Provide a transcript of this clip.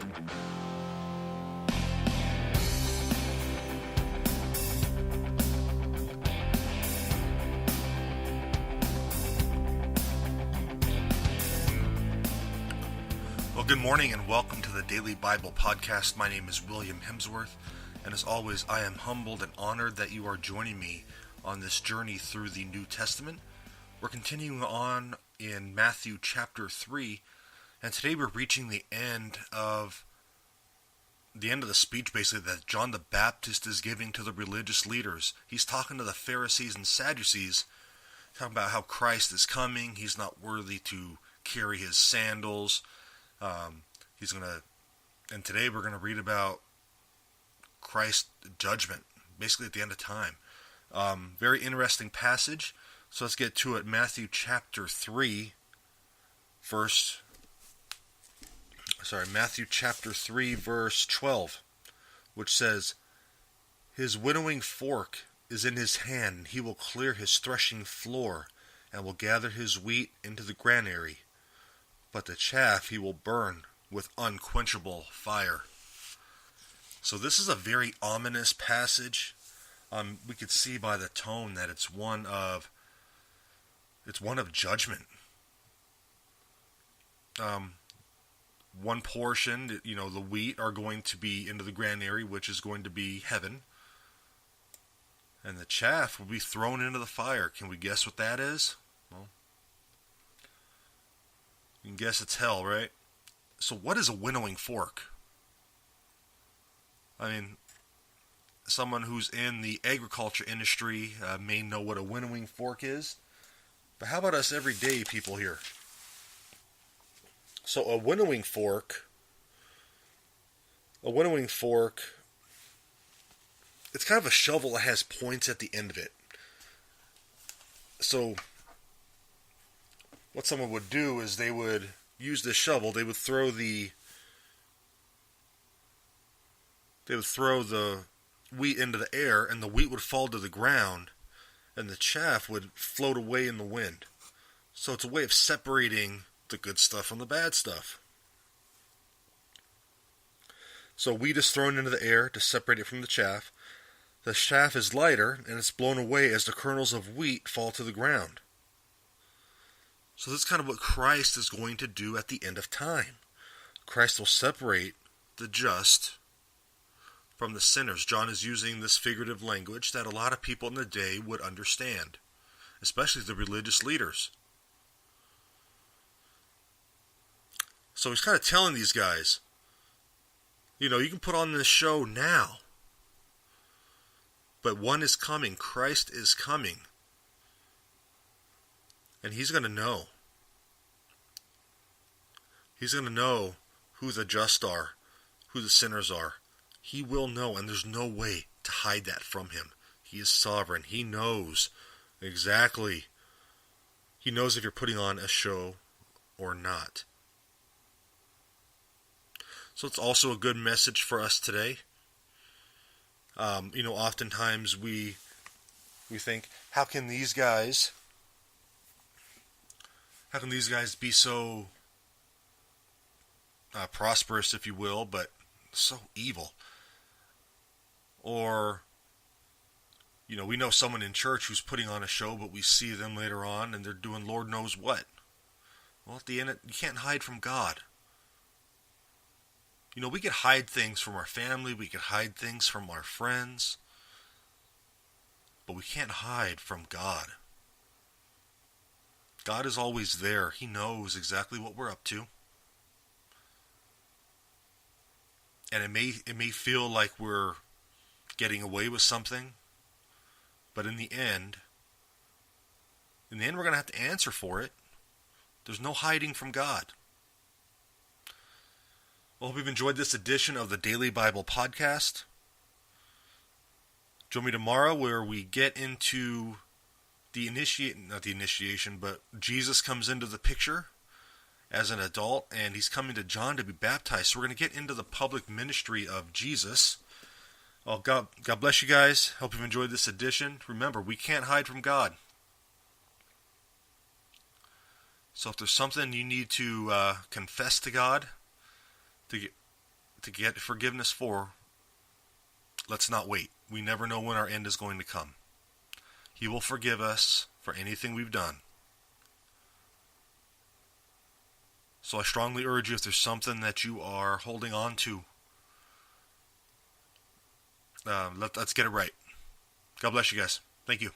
Well, good morning and welcome to the Daily Bible Podcast. My name is William Hemsworth, and as always, I am humbled and honored that you are joining me on this journey through the New Testament. We're continuing on in Matthew chapter 3, and today we're reaching the end of the speech, basically, that John the Baptist is giving to the religious leaders. He's talking to the Pharisees and Sadducees, talking about how Christ is coming. He's not worthy to carry his sandals. And today we're going to read about Christ's judgment, basically at the end of time. Very interesting passage. So let's get to it. Matthew chapter 3, verse 12, which says, "His winnowing fork is in his hand, and he will clear his threshing floor, and will gather his wheat into the granary, but the chaff he will burn with unquenchable fire." So this is a very ominous passage. We could see by the tone that it's one of judgment. One portion, the wheat are going to be into the granary, which is going to be heaven, and the chaff will be thrown into the fire. Can we guess what that is? Well, you can guess it's hell, right? So what is a winnowing fork? I mean, someone who's in the agriculture industry may know what a winnowing fork is. But how about us everyday people here? So a winnowing fork, it's kind of a shovel that has points at the end of it. So what someone would do is they would use this shovel, they would throw the wheat into the air, and the wheat would fall to the ground, and the chaff would float away in the wind. So it's a way of separating the good stuff from the bad stuff. So wheat is thrown into the air to separate it from the chaff. The chaff is lighter, and it's blown away as the kernels of wheat fall to the ground. So this is kind of what Christ is going to do at the end of time. Christ will separate the just from the sinners. John is using this figurative language that a lot of people in the day would understand, especially the religious leaders. So he's kind of telling these guys, you can put on this show now, but one is coming. Christ is coming. And he's going to know. He's going to know who the just are, who the sinners are. He will know, and there's no way to hide that from him. He is sovereign. He knows exactly. He knows if you're putting on a show or not. So it's also a good message for us today. Oftentimes we think, how can these guys be so prosperous, if you will, but so evil? Or, we know someone in church who's putting on a show, but we see them later on and they're doing Lord knows what. Well, at the end, you can't hide from God. We could hide things from our family, we could hide things from our friends, but we can't hide from God. God is always there. He knows exactly what we're up to. And it may feel like we're getting away with something, but in the end we're going to have to answer for it. There's no hiding from God. Well, I hope you've enjoyed this edition of the Daily Bible Podcast. Join me tomorrow where we get into not the initiation, but Jesus comes into the picture as an adult, and he's coming to John to be baptized. So we're going to get into the public ministry of Jesus. Well, God bless you guys. Hope you've enjoyed this edition. Remember, we can't hide from God. So if there's something you need to confess to God, to get forgiveness for, let's not wait. We never know when our end is going to come. He will forgive us for anything we've done. So I strongly urge you, if there's something that you are holding on to, let's get it right. God bless you guys. Thank you.